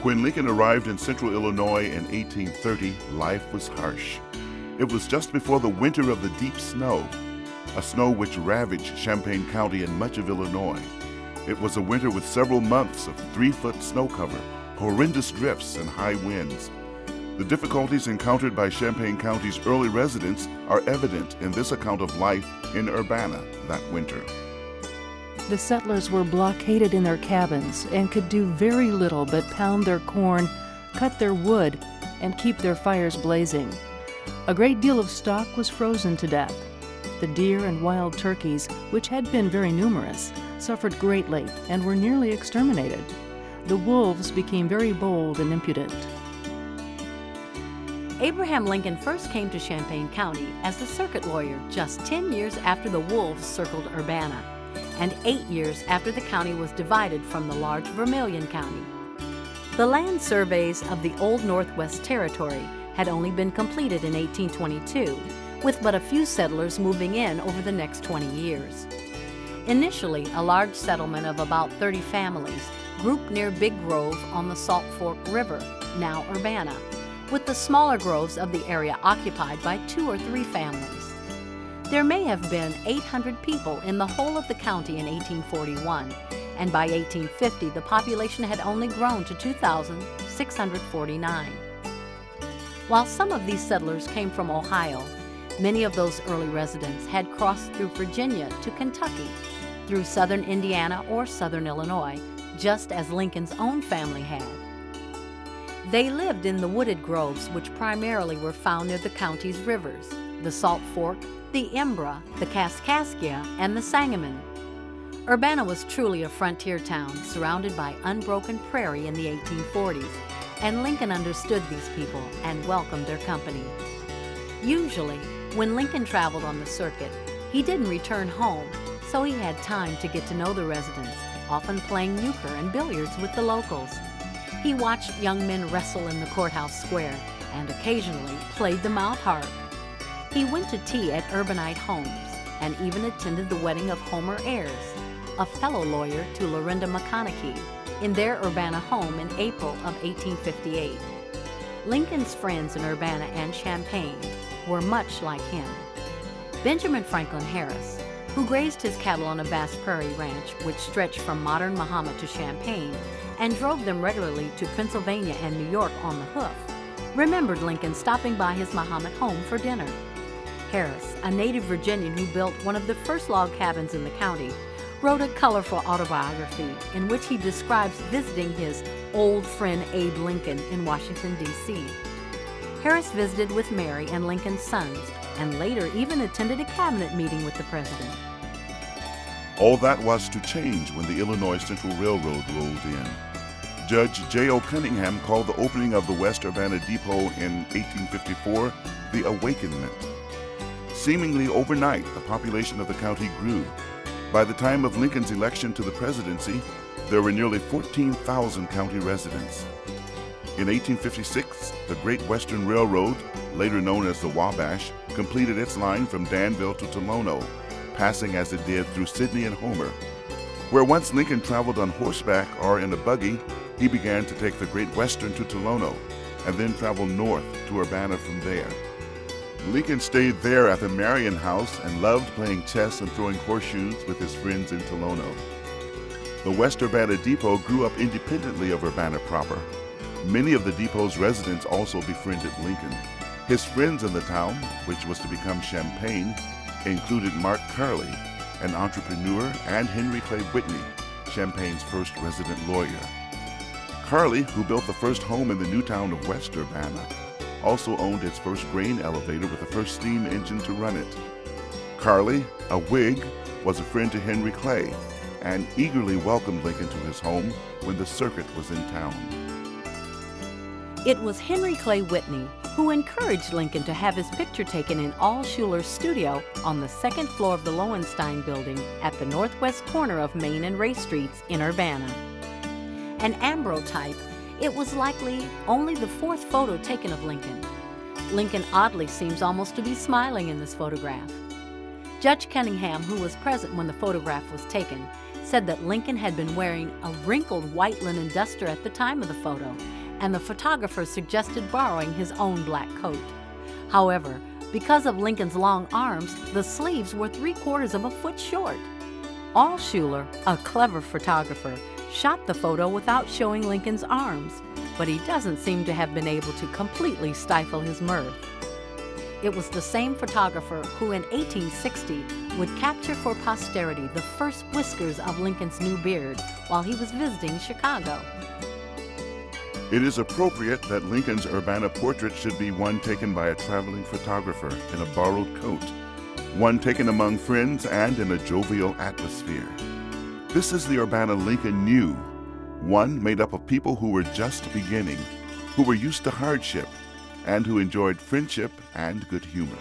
When Lincoln arrived in central Illinois in 1830, life was harsh. It was just before the winter of the deep snow, a snow which ravaged Champaign County and much of Illinois. It was a winter with several months of 3-foot snow cover, horrendous drifts, and high winds. The difficulties encountered by Champaign County's early residents are evident in this account of life in Urbana that winter. The settlers were blockaded in their cabins and could do very little but pound their corn, cut their wood, and keep their fires blazing. A great deal of stock was frozen to death. The deer and wild turkeys, which had been very numerous, suffered greatly and were nearly exterminated. The wolves became very bold and impudent. Abraham Lincoln first came to Champaign County as a circuit lawyer just 10 years after the wolves circled Urbana, and 8 years after the county was divided from the large Vermilion County. The land surveys of the Old Northwest Territory had only been completed in 1822, with but a few settlers moving in over the next 20 years. Initially, a large settlement of about 30 families grouped near Big Grove on the Salt Fork River, now Urbana, with the smaller groves of the area occupied by 2 or 3 families. There may have been 800 people in the whole of the county in 1841, and by 1850 the population had only grown to 2,649. While some of these settlers came from Ohio, many of those early residents had crossed through Virginia to Kentucky, through southern Indiana or southern Illinois, just as Lincoln's own family had. They lived in the wooded groves which primarily were found near the county's rivers, the Salt Fork, the Imbra, the Kaskaskia, and the Sangamon. Urbana was truly a frontier town surrounded by unbroken prairie in the 1840s, and Lincoln understood these people and welcomed their company. Usually, when Lincoln traveled on the circuit, he didn't return home, so he had time to get to know the residents, often playing euchre and billiards with the locals. He watched young men wrestle in the courthouse square and occasionally played the mouth harp. He went to tea at urbanite homes and even attended the wedding of Homer Ayers, a fellow lawyer to Lorinda McConaughey, in their Urbana home in April of 1858. Lincoln's friends in Urbana and Champaign were much like him. Benjamin Franklin Harris, who grazed his cattle on a vast prairie ranch which stretched from modern Mahomet to Champaign and drove them regularly to Pennsylvania and New York on the hoof, remembered Lincoln stopping by his Mahomet home for dinner. Harris, a native Virginian who built one of the first log cabins in the county, wrote a colorful autobiography in which he describes visiting his old friend Abe Lincoln in Washington, D.C. Harris visited with Mary and Lincoln's sons, and later even attended a cabinet meeting with the president. All that was to change when the Illinois Central Railroad rolled in. Judge J.O. Cunningham called the opening of the West Urbana Depot in 1854 the Awakenment. Seemingly overnight, the population of the county grew. By the time of Lincoln's election to the presidency, there were nearly 14,000 county residents. In 1856, the Great Western Railroad, later known as the Wabash, completed its line from Danville to Tolono, passing as it did through Sidney and Homer. Where once Lincoln traveled on horseback or in a buggy, he began to take the Great Western to Tolono and then travel north to Urbana from there. Lincoln stayed there at the Marion House and loved playing chess and throwing horseshoes with his friends in Tolono. The West Urbana Depot grew up independently of Urbana proper. Many of the depot's residents also befriended Lincoln. His friends in the town, which was to become Champaign, included Mark Carley, an entrepreneur, and Henry Clay Whitney, Champaign's first resident lawyer. Carley, who built the first home in the new town of West Urbana, also owned its first grain elevator with the first steam engine to run it. Carley, a Whig, was a friend to Henry Clay and eagerly welcomed Lincoln to his home when the circuit was in town. It was Henry Clay Whitney who encouraged Lincoln to have his picture taken in Al Schuler's studio on the second floor of the Lowenstein building at the northwest corner of Main and Ray Streets in Urbana. An ambrotype, it was likely only the 4th photo taken of Lincoln. Lincoln oddly seems almost to be smiling in this photograph. Judge Cunningham, who was present when the photograph was taken, said that Lincoln had been wearing a wrinkled white linen duster at the time of the photo, and the photographer suggested borrowing his own black coat. However, because of Lincoln's long arms, the sleeves were 3/4 of a foot short. Altshuler, a clever photographer, shot the photo without showing Lincoln's arms, but he doesn't seem to have been able to completely stifle his mirth. It was the same photographer who in 1860 would capture for posterity the first whiskers of Lincoln's new beard while he was visiting Chicago. It is appropriate that Lincoln's Urbana portrait should be one taken by a traveling photographer in a borrowed coat, one taken among friends and in a jovial atmosphere. This is the Urbana Lincoln knew, one made up of people who were just beginning, who were used to hardship, and who enjoyed friendship and good humor.